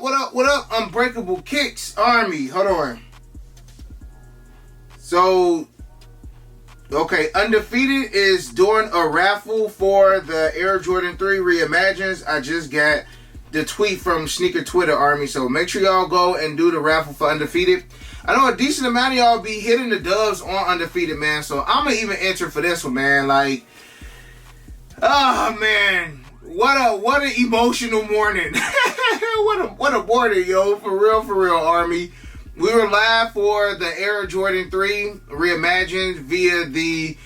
what up, Unbreakable Kicks Army? Hold on. So, okay, Undefeated is doing a raffle for the Air Jordan 3 Reimagines. I just got the tweet from Sneaker Twitter Army, so make sure y'all go and do the raffle for Undefeated. I know a decent amount of y'all be hitting the dubs on Undefeated, man, so I'm gonna even enter for this one, man. Like, oh man, what an emotional morning. what a morning, yo, for real, Army. We were live for the Air Jordan 3 Reimagined via the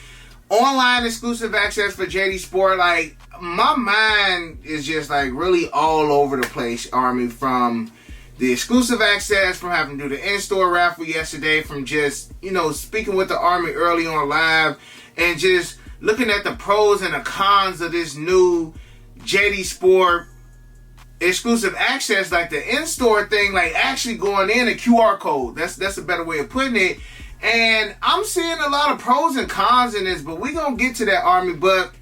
online exclusive access for JD Sport. Like, my mind is just like really all over the place, Army, from the exclusive access, from having to do the in-store raffle yesterday, from just, you know, speaking with the Army early on live, and just looking at the pros and the cons of this new JD Sport exclusive access, like the in-store thing, like actually going in a QR code. That's a better way of putting it. And I'm seeing a lot of pros and cons in this, but we're going to get to that, Army. But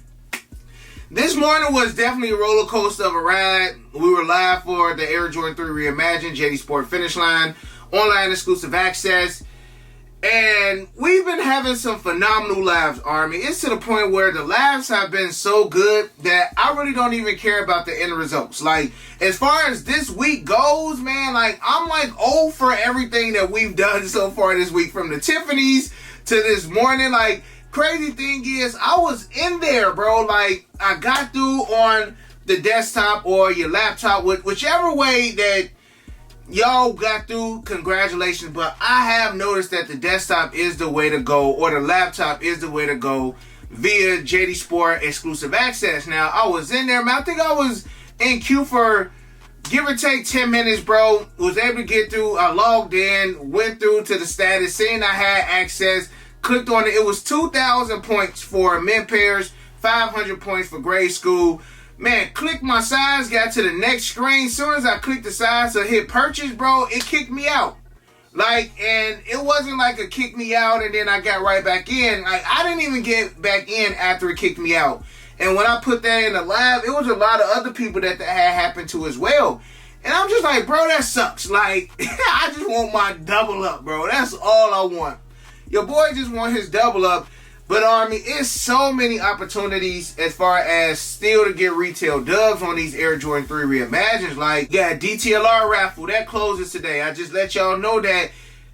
this morning was definitely a roller coaster of a ride. We were live for the Air Jordan 3 Reimagined, JD Sport Finish Line, online exclusive access. And we've been having some phenomenal lives, Army. It's to the point where the lives have been so good that I really don't even care about the end results. Like, as far as this week goes, man, like, I'm like for everything that we've done so far this week, from the Tiffany's to this morning. Like, crazy thing is, I was in there, bro. Like, I got through on the desktop or your laptop, whichever way that y'all got through, congratulations. But I have noticed that the desktop is the way to go, or the laptop is the way to go via JD Sport exclusive access. Now, I was in there, man. I think I was in queue for give or take 10 minutes, bro. Was able to get through. I logged in, went through to the status, seeing I had access, clicked on it. It was 2,000 points for men pairs, 500 points for grade school. Man, clicked my size, got to the next screen. Soon as I clicked the size to hit purchase, bro, it kicked me out. Like, and it wasn't like a kick me out and then I got right back in. Like, I didn't even get back in after it kicked me out. And when I put that in the live, it was a lot of other people that had happened to as well. And I'm just like, bro, that sucks. Like, I just want my double up, bro. That's all I want. Your boy just want his double up. But, Army, it's so many opportunities as far as still to get retail dubs on these Air Jordan 3 Reimagines. Like, yeah, DTLR raffle, that closes today. I just let y'all know that,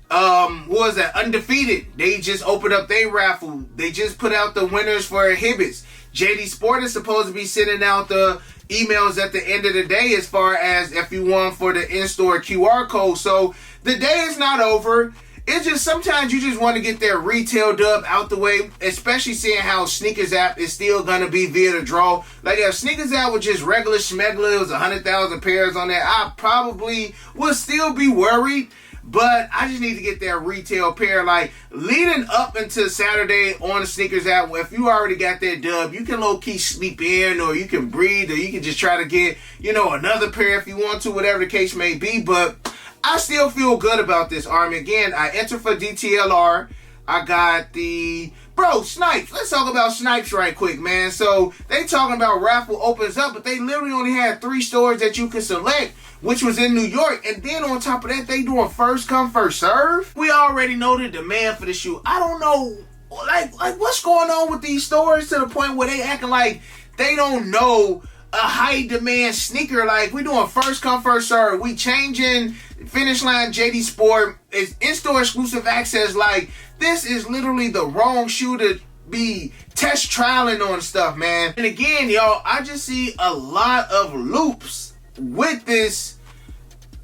what was that, Undefeated. They just opened up their raffle. They just put out the winners for Hibbits. JD Sport is supposed to be sending out the emails at the end of the day as far as if you won for the in-store QR code. So, the day is not over. It's just sometimes you just want to get their retail dub out the way, especially seeing how Sneakers app is still going to be via the draw. Like, if Sneakers app was just regular schmegler, it was 100,000 pairs on there, I probably would still be worried. But I just need to get their retail pair. Like, leading up into Saturday on the Sneakers app, if you already got that dub, you can low-key sleep in, or you can breathe, or you can just try to get, you know, another pair if you want to, whatever the case may be. But I still feel good about this, Army. Again, I entered for DTLR. I got the... Bro, Snipes. Let's talk about Snipes right quick, man. So, they talking about raffle opens up, but they literally only had 3 stores that you could select, which was in New York. And then on top of that, they doing first come, first serve. We already know the demand for the shoe. I don't know, like what's going on with these stores to the point where they acting like they don't know a high demand sneaker. Like, we doing first come, first serve. We changing Finish Line JD Sport. It's in-store exclusive access. Like, this is literally the wrong shoe to be test trialing on stuff, man. And again, y'all, I just see a lot of loops with this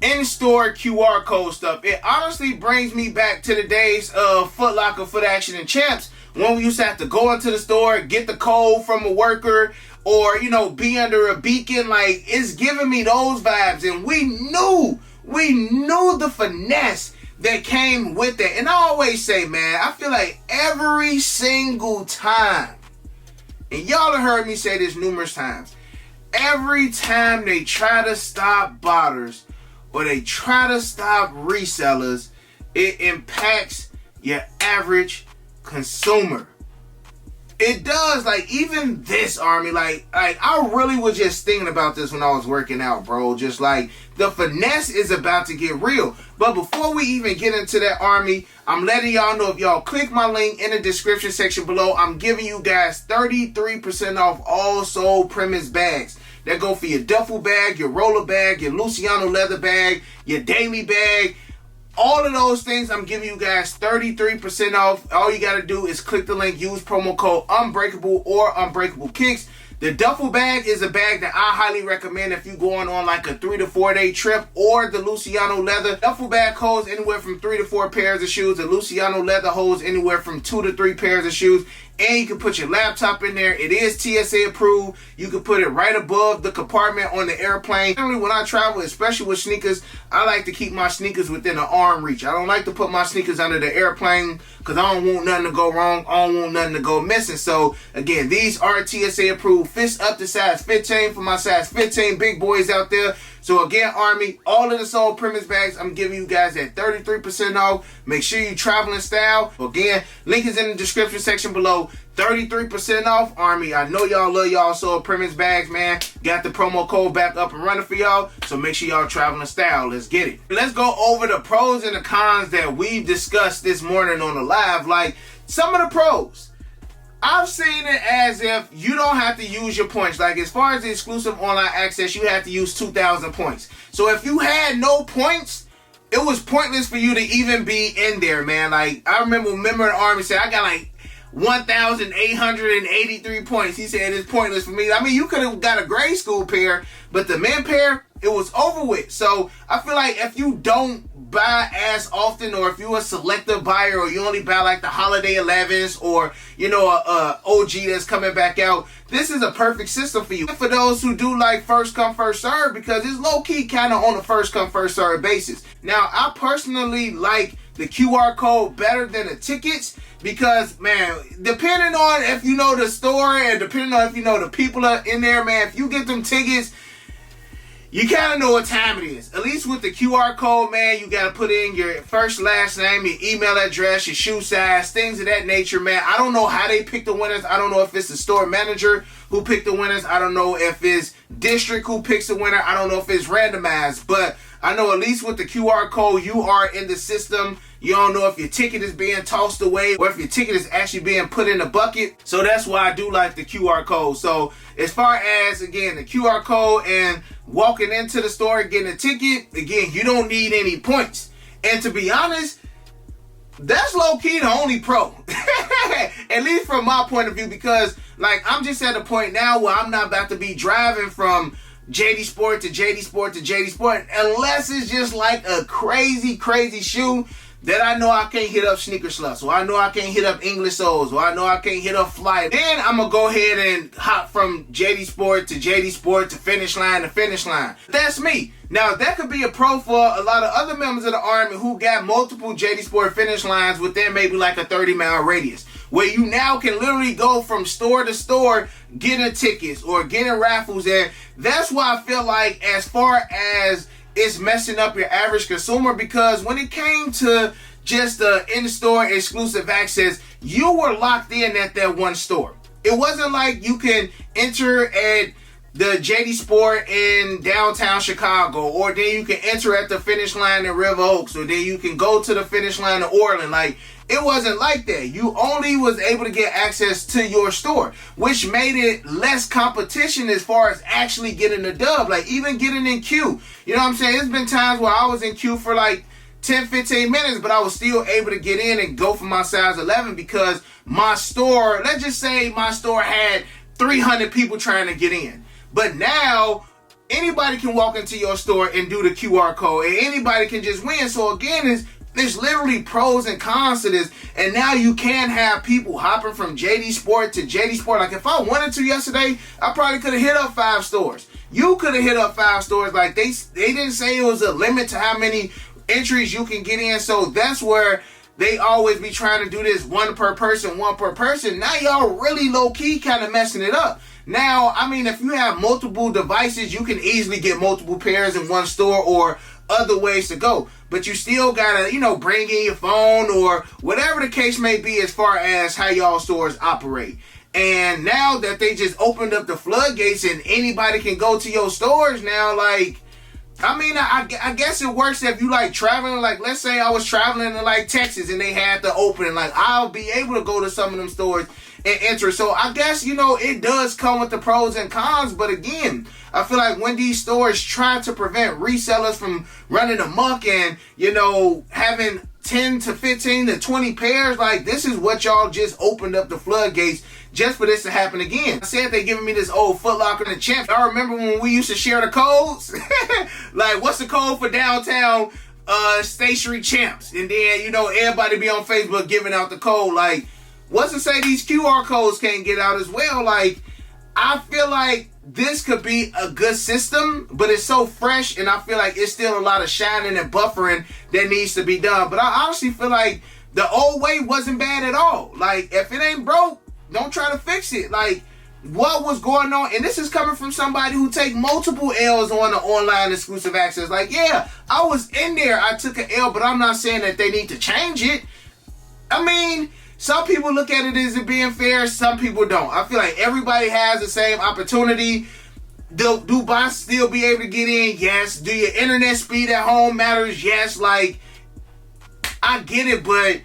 in-store QR code stuff. It honestly brings me back to the days of Foot Locker, Foot Action, and Champs, when we used to have to go into the store, get the code from a worker, or, you know, be under a beacon. Like, it's giving me those vibes. And we knew the finesse that came with it. And I always say, man, I feel like every single time, and y'all have heard me say this numerous times, every time they try to stop botters or they try to stop resellers, it impacts your average consumer. It does, like, even this, Army, like I really was just thinking about this when I was working out, bro. Just like, the finesse is about to get real. But before we even get into that, Army, I'm letting y'all know, if y'all click my link in the description section below, I'm giving you guys 33% off all Soul Premise bags. That go for your duffel bag, your roller bag, your Luciano leather bag, your daily bag. All of those things, I'm giving you guys 33% off. All you got to do is click the link, use promo code Unbreakable or Unbreakable Kicks. The duffel bag is a bag that I highly recommend if you're going on like a 3 to 4 day trip, or the Luciano leather. Duffel bag holds anywhere from 3 to 4 pairs of shoes. The Luciano leather holds anywhere from 2 to 3 pairs of shoes. And you can put your laptop in there. It is TSA approved. You can put it right above the compartment on the airplane. Generally, when I travel, especially with sneakers, I like to keep my sneakers within an arm reach. I don't like to put my sneakers under the airplane because I don't want nothing to go wrong. I don't want nothing to go missing. So, again, these are TSA approved. Fits up to size 15 for my size 15 big boys out there. So again, Army, all of the Soul Premise bags, I'm giving you guys at 33% off. Make sure you travel in style. Again, link is in the description section below. 33% off, Army. I know y'all love y'all Soul Premise bags, man. Got the promo code back up and running for y'all. So make sure y'all travel in style. Let's get it. Let's go over the pros and the cons that we've discussed this morning on the live. Like, some of the pros, I've seen it as if you don't have to use your points. Like, as far as the exclusive online access, you have to use 2,000 points. So if you had no points, it was pointless for you to even be in there, man. Like, I remember the Army said, I got like 1,883 points. He said it's pointless for me. I mean, you could have got a grade school pair, but the men pair, it was over with. So I feel like if you don't buy as often, or if you're a selective buyer, or you only buy like the holiday 11s, or you know, a OG that's coming back out, this is a perfect system for you. For those who do like first come first serve, because it's low-key kind of on a first come first serve basis. Now, I personally like the QR code better than the tickets, because, man, depending on if you know the store and depending on if you know the people are in there, man, if you get them tickets, you kind of know what time it is. At least with the QR code, man, you got to put in your first, last name, your email address, your shoe size, things of that nature, man. I don't know how they pick the winners. I don't know if it's the store manager who picked the winners. I don't know if it's district who picks the winner. I don't know if it's randomized. But I know at least with the QR code, you are in the system. You don't know if your ticket is being tossed away or if your ticket is actually being put in a bucket. So that's why I do like the QR code. So as far as, again, the QR code and walking into the store and getting a ticket, again, you don't need any points. And to be honest, that's low-key the only pro. At least from my point of view, because, like, I'm just at a point now where I'm not about to be driving from JD Sport to JD Sport to JD Sport unless it's just like a crazy, crazy shoe that I know I can't hit up Sneaker Sluts, or I know I can't hit up English Souls, or I know I can't hit up Flight. Then I'm going to go ahead and hop from JD Sport to Finish Line to Finish Line. That's me. Now, that could be a pro for a lot of other members of the Army who got multiple JD Sport Finish Lines within maybe like a 30-mile radius, where you now can literally go from store to store getting tickets or getting raffles. And that's why I feel like, as far as it's messing up your average consumer, because when it came to just the in-store exclusive access, you were locked in at that one store. It wasn't like you can enter at the JD Sport in downtown Chicago, or then you can enter at the Finish Line in River Oaks, or then you can go to the Finish Line in Orland. Like, it wasn't like that. You only was able to get access to your store, which made it less competition as far as actually getting the dub. Like, even getting in queue. You know what I'm saying? There's been times where I was in queue for like 10, 15 minutes, but I was still able to get in and go for my size 11 because my store, let's just say my store had 300 people trying to get in. But now, anybody can walk into your store and do the QR code, and anybody can just win. So again, there's literally pros and cons to this. And now you can have people hopping from JD Sport to JD Sport. Like, if I wanted to yesterday, I probably could have hit up 5 stores. You could have hit up 5 stores. Like, they didn't say it was a limit to how many entries you can get in. So that's where they always be trying to do this one per person. Now y'all really low-key kind of messing it up. Now, I mean, if you have multiple devices, you can easily get multiple pairs in one store or other ways to go. But you still gotta, bring in your phone or whatever the case may be as far as how y'all stores operate. And now that they just opened up the floodgates and anybody can go to your stores now, like, I mean, I guess it works if you like traveling. Like, let's say I was traveling to like Texas and they had to open. Like, I'll be able to go to some of them stores and enter. So I guess, you know, it does come with the pros and cons. But again, I feel like when these stores try to prevent resellers from running amok and, you know, having 10 to 15 to 20 pairs, like, this is what y'all just opened up the floodgates just for this to happen again. I said they giving me this old Foot Locker and Champs. Y'all remember when we used to share the codes? Like, what's the code for downtown stationery Champs? And then, you know, everybody be on Facebook giving out the code. Like, what's to say these QR codes can't get out as well? Like, I feel like this could be a good system, but it's so fresh, and I feel like it's still a lot of shining and buffering that needs to be done. But I honestly feel like the old way wasn't bad at all. Like, if it ain't broke, don't try to fix it. Like, what was going on? And this is coming from somebody who take multiple L's on the online exclusive access. Like, yeah, I was in there, I took an L, but I'm not saying that they need to change it. I mean, some people look at it as it being fair, some people don't. I feel like everybody has the same opportunity. Do bots still be able to get in? Yes. Do your internet speed at home matters? Yes. Like, I get it, but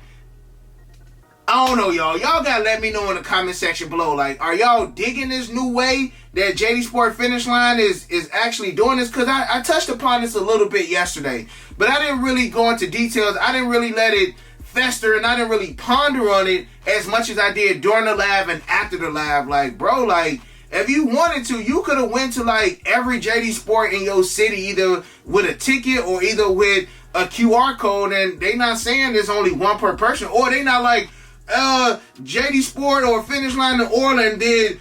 I don't know, y'all. Y'all gotta let me know in the comment section below. Like, are y'all digging this new way that JD Sport Finish Line is actually doing this? Because I touched upon this a little bit yesterday, but I didn't really go into details. I didn't really let it fester, and I didn't really ponder on it as much as I did during the live and after the live. Like, bro, like, if you wanted to, you could have went to like every JD Sport in your city, either with a ticket or either with a QR code, and they not saying there's only one per person, or they not like JD Sport or Finish Line in Orland did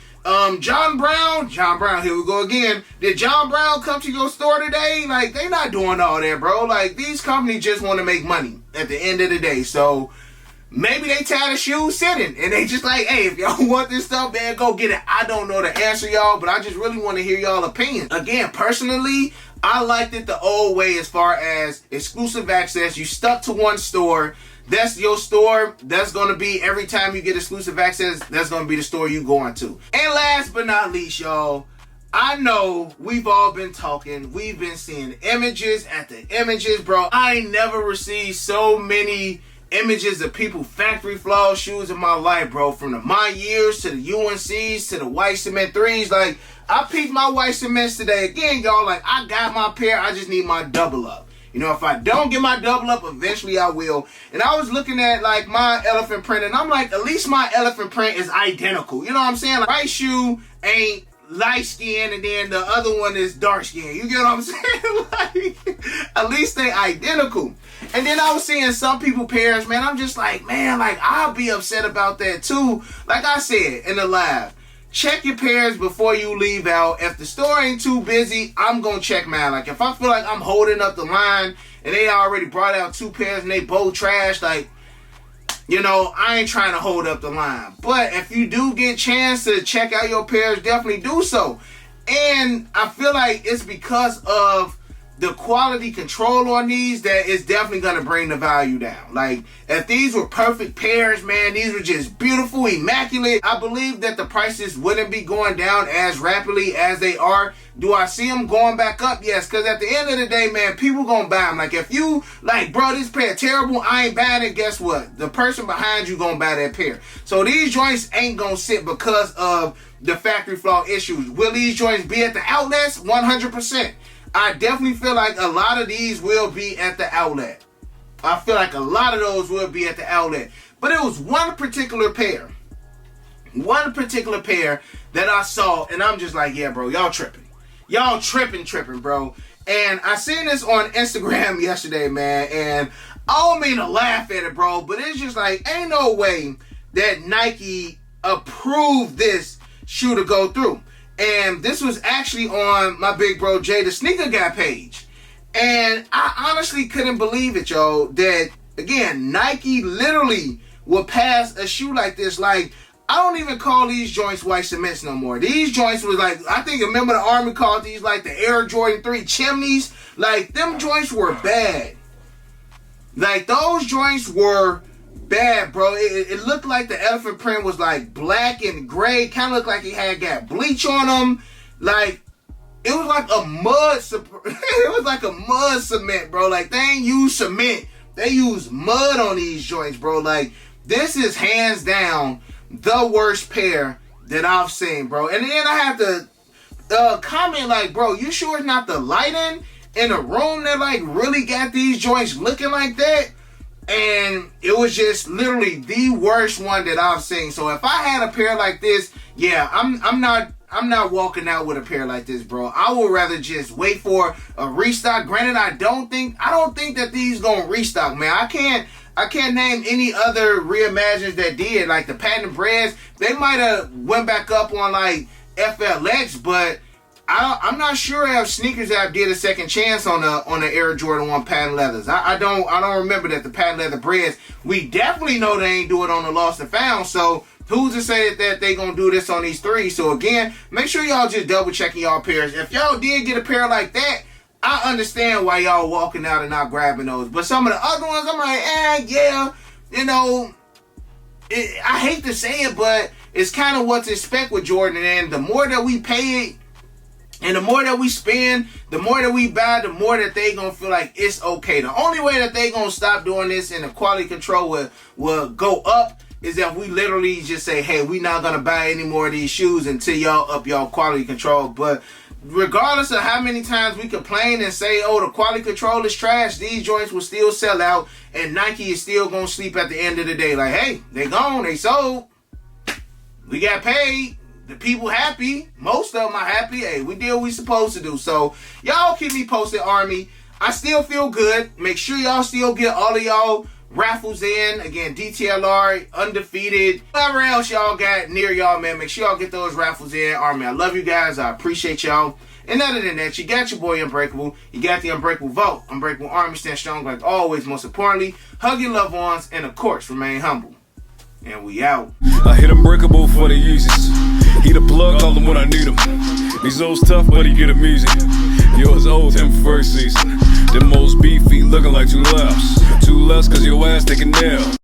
John Brown, here we go again. Did John Brown come to your store today? Like, they not doing all that, bro. Like, these companies just want to make money at the end of the day. So maybe they tired of shoes sitting and they just like, hey, if y'all want this stuff, man, go get it. I don't know the answer, y'all, but I just really want to hear y'all opinion. Again, personally, I liked it the old way as far as exclusive access. You stuck to one store. That's your store. That's going to be, every time you get exclusive access, that's going to be the store you going to. And last but not least, y'all, I know we've all been talking. We've been seeing images after images, bro. I ain't never received so many images of people factory flaw shoes in my life, bro. From the My Years to the UNCs to the white cement 3s. Like, I peeped my white cements today. Again, y'all, like, I got my pair. I just need my double up. You know, if I don't get my double up, eventually I will. And I was looking at, like, my elephant print, and I'm like, at least my elephant print is identical. You know what I'm saying? Like, right shoe ain't light skin, and then the other one is dark skin. You get what I'm saying? Like, at least they identical. And then I was seeing some people pairs, man, I'm just like, man, like, I'll be upset about that too. Like I said in the live, check your pairs before you leave out. If the store ain't too busy, I'm going to check mine. Like, if I feel like I'm holding up the line and they already brought out 2 pairs and they both trash, like, you know, I ain't trying to hold up the line. But if you do get a chance to check out your pairs, definitely do so. And I feel like it's because of the quality control on these that is definitely going to bring the value down. Like, if these were perfect pairs, man, these were just beautiful, immaculate, I believe that the prices wouldn't be going down as rapidly as they are. Do I see them going back up? Yes, because at the end of the day, man, people going to buy them. Like, if you, like, bro, this pair terrible, I ain't buying it, guess what? The person behind you going to buy that pair. So these joints ain't going to sit because of the factory flaw issues. Will these joints be at the outlets? 100%. I definitely feel like a lot of these will be at the outlet. I feel like a lot of those will be at the outlet. But it was one particular pair that I saw, and I'm just like, yeah, bro, y'all tripping. Y'all tripping, bro. And I seen this on Instagram yesterday, man, and I don't mean to laugh at it, bro, but it's just like, ain't no way that Nike approved this shoe to go through. And this was actually on my big bro Jay, the sneaker guy page. And I honestly couldn't believe it, y'all, that, again, Nike literally will pass a shoe like this. Like, I don't even call these joints white cements no more. These joints was like, I think, remember the Army called these like the Air Jordan 3 chimneys? Like, them joints were bad. Like, those joints were bad, bro. It looked like the elephant print was like black and gray. Kind of looked like he had got bleach on him. Like, it was like a mud, it was like a mud cement, bro. Like, they ain't use cement. They use mud on these joints, bro. Like, this is hands down the worst pair that I've seen, bro. And then I have to comment, like, bro, you sure it's not the lighting in the room that, like, really got these joints looking like that? And it was just literally the worst one that I've seen. So if I had a pair like this, yeah, I'm not walking out with a pair like this, bro. I would rather just wait for a restock. Granted, I don't think that these gonna restock, man. I can't name any other reimagines that did. Like the patent breads, they might have went back up on like FLX, but I'm not sure if Sneakers App did a second chance on the Air Jordan 1 patent leathers. I don't remember that the patent leather breads. We definitely know they ain't do it on the Lost and Found. So who's to say that they gonna do this on these three? So again, make sure y'all just double checking y'all pairs. If y'all did get a pair like that, I understand why y'all walking out and not grabbing those. But some of the other ones, I'm like, yeah, you know, I hate to say it, but it's kind of what to expect with Jordan. And the more that we pay it, and the more that we spend, the more that we buy, the more that they gonna feel like it's okay. The only way that they gonna stop doing this and the quality control will go up is if we literally just say, hey, we not gonna buy any more of these shoes until y'all up y'all quality control. But regardless of how many times we complain and say, oh, the quality control is trash, these joints will still sell out, and Nike is still gonna sleep at the end of the day. Like, hey, they gone, they sold, we got paid. The people happy. Most of them are happy. Hey, we did what we supposed to do. So, y'all keep me posted, Army. I still feel good. Make sure y'all still get all of y'all raffles in. Again, DTLR, Undefeated. Whatever else y'all got near y'all, man. Make sure y'all get those raffles in. Army, I love you guys. I appreciate y'all. And other than that, you got your boy Unbreakable. You got the Unbreakable Vote. Unbreakable Army, stand strong like always. Most importantly, hug your loved ones. And, of course, remain humble. And we out. I hit Unbreakable for the Yeezys. He the plug, call him when I need him. These old's tough, but he get him easy. Yours old, him first season. Them most beefy, looking like two laughs. Two less, cause your ass taking nail.